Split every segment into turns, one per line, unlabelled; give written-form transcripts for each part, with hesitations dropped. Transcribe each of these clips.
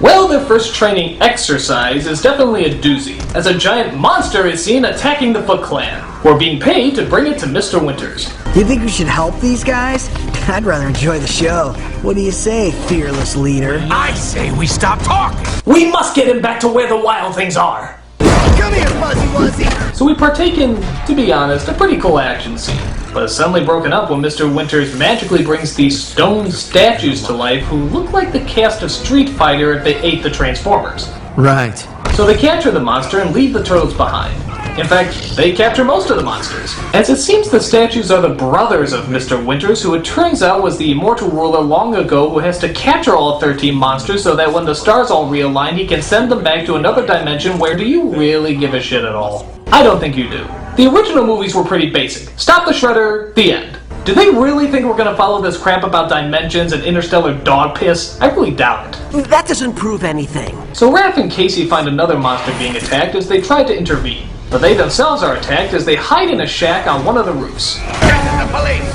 Well, their first training exercise is definitely a doozy, as a giant monster is seen attacking the Foot Clan. We're being paid to bring it to Mr. Winters.
You think we should help these guys? I'd rather enjoy the show. What do you say, fearless leader?
I say we stop talking!
We must get him back to where the wild things are!
Come here, Fuzzy Wuzzy!
So we partake in, to be honest, a pretty cool action scene. But it's suddenly broken up when Mr. Winters magically brings these stone statues to life who look like the cast of Street Fighter if they ate the Transformers.
Right.
So they capture the monster and leave the turtles behind. In fact, they capture most of the monsters, as it seems the statues are the brothers of Mr. Winters, who it turns out was the immortal ruler long ago who has to capture all 13 monsters so that when the stars all realign, he can send them back to another dimension where do you really give a shit at all? I don't think you do. The original movies were pretty basic. Stop the Shredder, the end. Do they really think we're gonna follow this crap about dimensions and interstellar dog piss? I really doubt it.
That doesn't prove anything.
So Raph and Casey find another monster being attacked as they try to intervene. But they themselves are attacked as they hide in a shack on one of the roofs.
Get the police!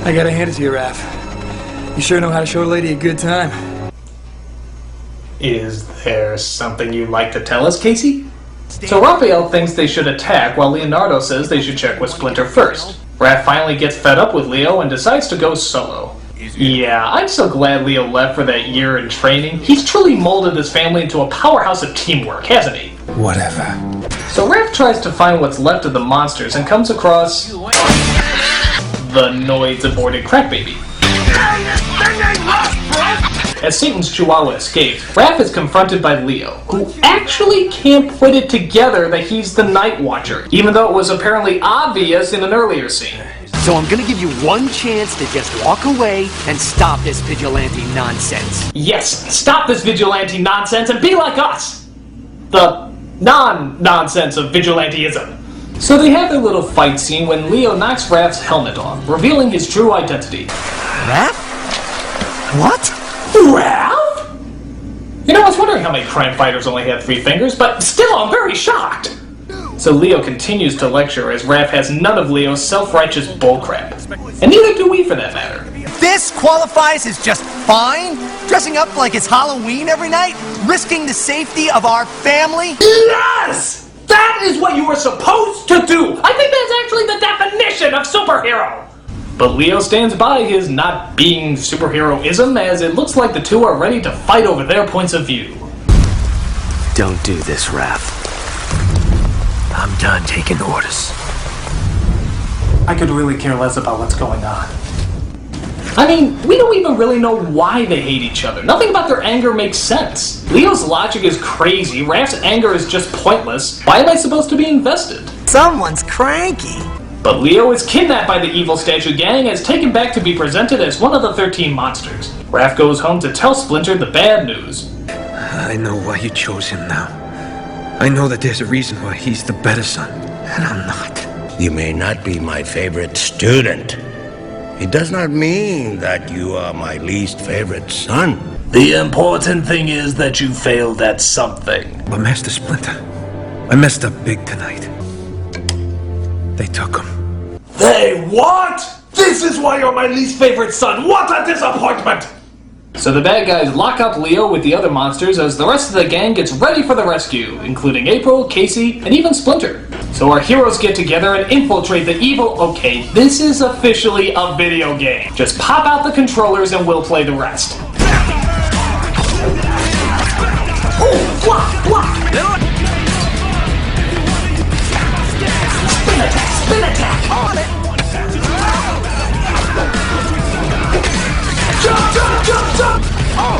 I gotta hand it to you, Raph. You sure know how to show a lady a good time.
Is there something you'd like to tell us, Casey? So Raphael thinks they should attack, while Leonardo says they should check with Splinter first. Raph finally gets fed up with Leo and decides to go solo. Yeah, I'm so glad Leo left for that year in training. He's truly molded his family into a powerhouse of teamwork, hasn't he?
Whatever.
So Raph tries to find what's left of the monsters and comes across the Noid's aborted crack baby. As Satan's Chihuahua escapes, Raph is confronted by Leo, who actually can't put it together that he's the Night Watcher, even though it was apparently obvious in an earlier scene.
So I'm gonna give you one chance to just walk away and stop this vigilante nonsense.
Yes, stop this vigilante nonsense and be like us! The non-nonsense of vigilanteism. So they have their little fight scene when Leo knocks Raph's helmet off, revealing his true identity.
Raph? What?
Raph? You know, I was wondering how many crime fighters only had 3 fingers, but still I'm very shocked! So Leo continues to lecture as Raph has none of Leo's self-righteous bullcrap. And neither do we for that matter.
This qualifies as just fine? Dressing up like it's Halloween every night? Risking the safety of our family?
Yes! That is what you were supposed to do! I think that's actually the definition of superhero! But Leo stands by his not being superheroism as it looks like the two are ready to fight over their points of view.
Don't do this, Raph. I'm done taking orders.
I could really care less about what's going on. I mean, we don't even really know why they hate each other. Nothing about their anger makes sense. Leo's logic is crazy, Raph's anger is just pointless. Why am I supposed to be invested?
Someone's cranky.
But Leo is kidnapped by the evil statue gang and is taken back to be presented as one of the 13 monsters. Raph goes home to tell Splinter the bad news.
I know why you chose him now. I know that there's a reason why he's the better son, and I'm not.
You may not be my favorite student. It does not mean that you are my least favorite son.
The important thing is that you failed at something.
But Master Splinter, I messed up big tonight. They took him.
They what? This is why you're my least favorite son. What a disappointment! So the bad guys lock up Leo with the other monsters as the rest of the gang gets ready for the rescue, including April, Casey, and even Splinter. So our heroes get together and infiltrate the evil... Okay, this is officially a video game. Just pop out the controllers and we'll play the rest. Oh, block, block! Spin attack, spin attack! On it! Jump, jump, jump, jump! Oh!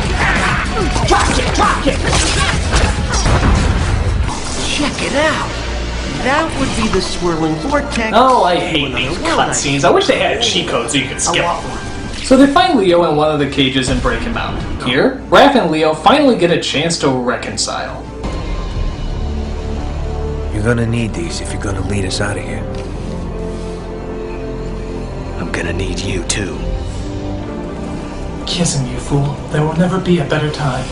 Drop kick, drop kick!
Check it out. That would be the swirling vortex.
Oh, I hate these cutscenes. I wish they had a cheat code so you could skip them. So they find Leo in one of the cages and break him out. Here, Raph and Leo finally get a chance to reconcile.
You're gonna need these if you're gonna lead us out of here.
I'm gonna need you too.
Kiss him, you fool. There will never be a better time.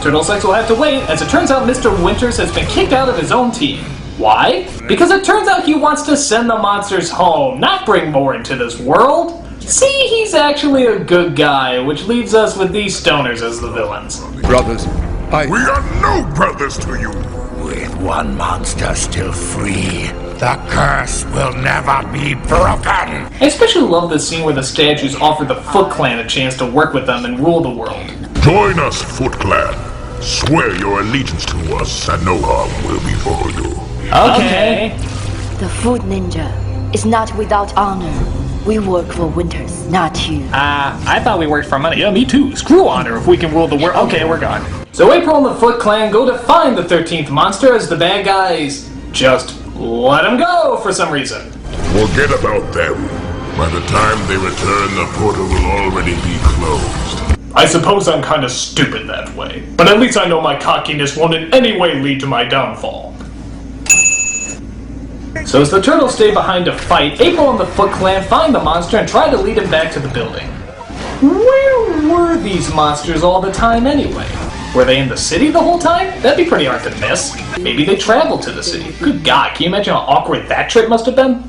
Turtle Sex will have to wait, as it turns out Mr. Winters has been kicked out of his own team. Why? Because it turns out he wants to send the monsters home, not bring more into this world. See, he's actually a good guy, which leaves us with these stoners as the villains.
Brothers,
We are no brothers to you.
With one monster still free, the curse will never be broken.
I especially love this scene where the statues offer the Foot Clan a chance to work with them and rule the world.
Join us, Foot Clan. Swear your allegiance to us, and no harm will befall you.
Okay.
The food ninja is not without honor. We work for Winters, not you.
I thought we worked for money. Yeah, me too. Screw honor if we can rule the world. Okay, we're gone. So April and the Foot Clan go to find the 13th monster as the bad guys just let him go for some reason.
Forget about them. By the time they return, the portal will already be closed.
I suppose I'm kind of stupid that way, but at least I know my cockiness won't in any way lead to my downfall. So as the turtles stay behind to fight, April and the Foot Clan find the monster and try to lead him back to the building. Where were these monsters all the time anyway? Were they in the city the whole time? That'd be pretty hard to miss. Maybe they traveled to the city. Good God, can you imagine how awkward that trip must have been?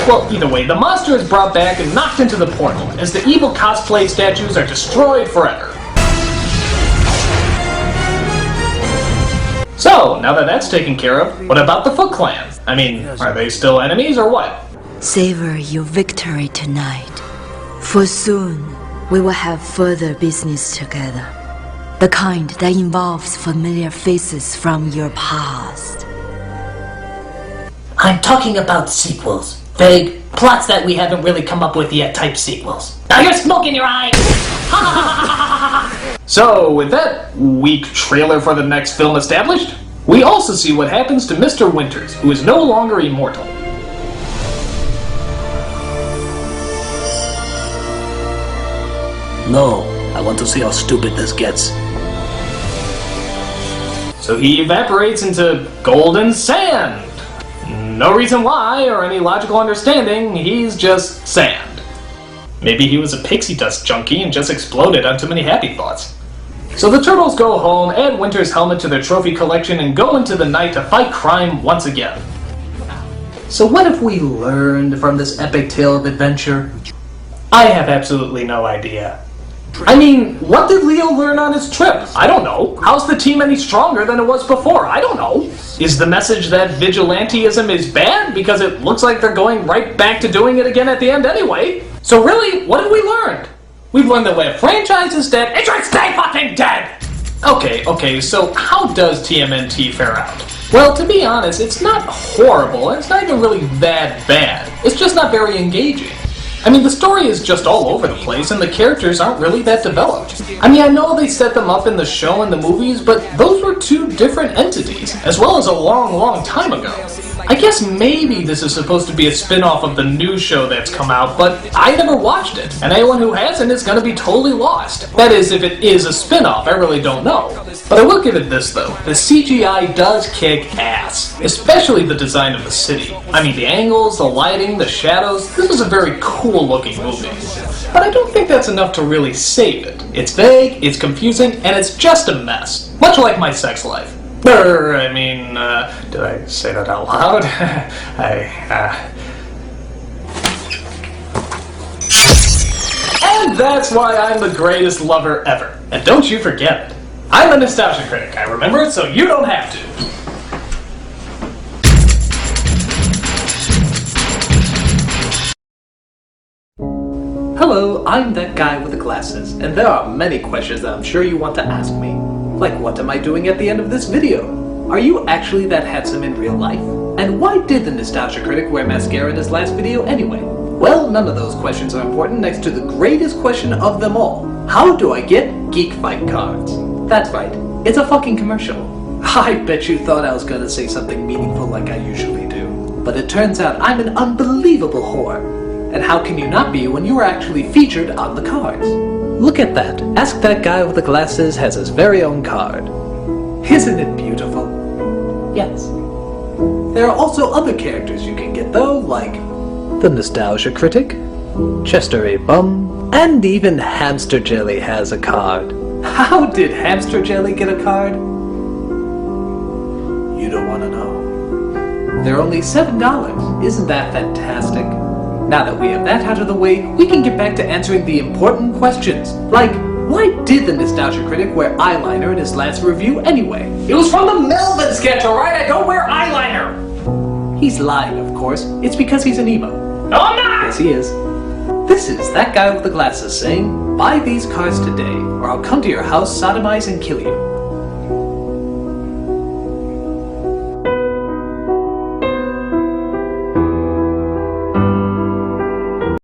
Well, either way, the monster is brought back and knocked into the portal, as the evil cosplay statues are destroyed forever. So, now that that's taken care of, what about the Foot Clan? I mean, are they still enemies or what?
Savor your victory tonight, for soon we will have further business together. The kind that involves familiar faces from your past.
I'm talking about sequels. Vague plots that we haven't really come up with yet type sequels. Now you're smoke in your eye!
So, with that weak trailer for the next film established, we also see what happens to Mr. Winters, who is no longer immortal.
No, I want to see how stupid this gets.
So he evaporates into golden sand. No reason why, or any logical understanding, he's just sand. Maybe he was a pixie dust junkie and just exploded on too many happy thoughts. So the turtles go home, add Winter's helmet to their trophy collection, and go into the night to fight crime once again. So what have we learned from this epic tale of adventure? I have absolutely no idea. I mean, what did Leo learn on his trip? I don't know. How's the team any stronger than it was before? I don't know. Is the message that vigilantism is bad because it looks like they're going right back to doing it again at the end anyway? So really, what have we learned? We've learned that when a franchise is dead, it should stay fucking dead! Okay, so how does TMNT fare out? Well, to be honest, it's not horrible, and it's not even really that bad. It's just not very engaging. I mean, the story is just all over the place, and the characters aren't really that developed. I mean, I know they set them up in the show and the movies, but those were two different entities, as well as a long time ago. I guess maybe this is supposed to be a spin-off of the new show that's come out, but I never watched it, and anyone who hasn't is gonna be totally lost. That is, if it is a spin-off, I really don't know. But I will give it this though, the CGI does kick ass, especially the design of the city. I mean, the angles, the lighting, the shadows, this is a very cool looking movie. But I don't think that's enough to really save it. It's vague, it's confusing, and it's just a mess. Much like my sex life. I mean, did I say that out loud? And that's why I'm the greatest lover ever. And don't you forget it. I'm a nostalgia critic, I remember it, so you don't have to. Hello, I'm that guy with the glasses, and there are many questions that I'm sure you want to ask me. Like, what am I doing at the end of this video? Are you actually that handsome in real life? And why did the nostalgia critic wear mascara in his last video anyway? Well, none of those questions are important next to the greatest question of them all. How do I get Geek Fight cards? That's right, it's a fucking commercial. I bet you thought I was gonna say something meaningful like I usually do. But it turns out I'm an unbelievable whore. And how can you not be when you are actually featured on the cards? Look at that. Ask That Guy with the Glasses has his very own card. Isn't it beautiful? Yes. There are also other characters you can get though, like the Nostalgia Critic, Chester A. Bum, and even Hamster Jelly has a card. How did Hamster Jelly get a card? You don't want to know. They're only $7. Isn't that fantastic? Now that we have that out of the way, we can get back to answering the important questions, like, why did the Nostalgia Critic wear eyeliner in his last review anyway?
It was from the Melvin sketch, alright? I don't wear eyeliner!
He's lying, of course. It's because he's an emo.
No, I'm not!
Yes, he is. This is that guy with the glasses saying, buy these cars today, or I'll come to your house, sodomize, and kill you.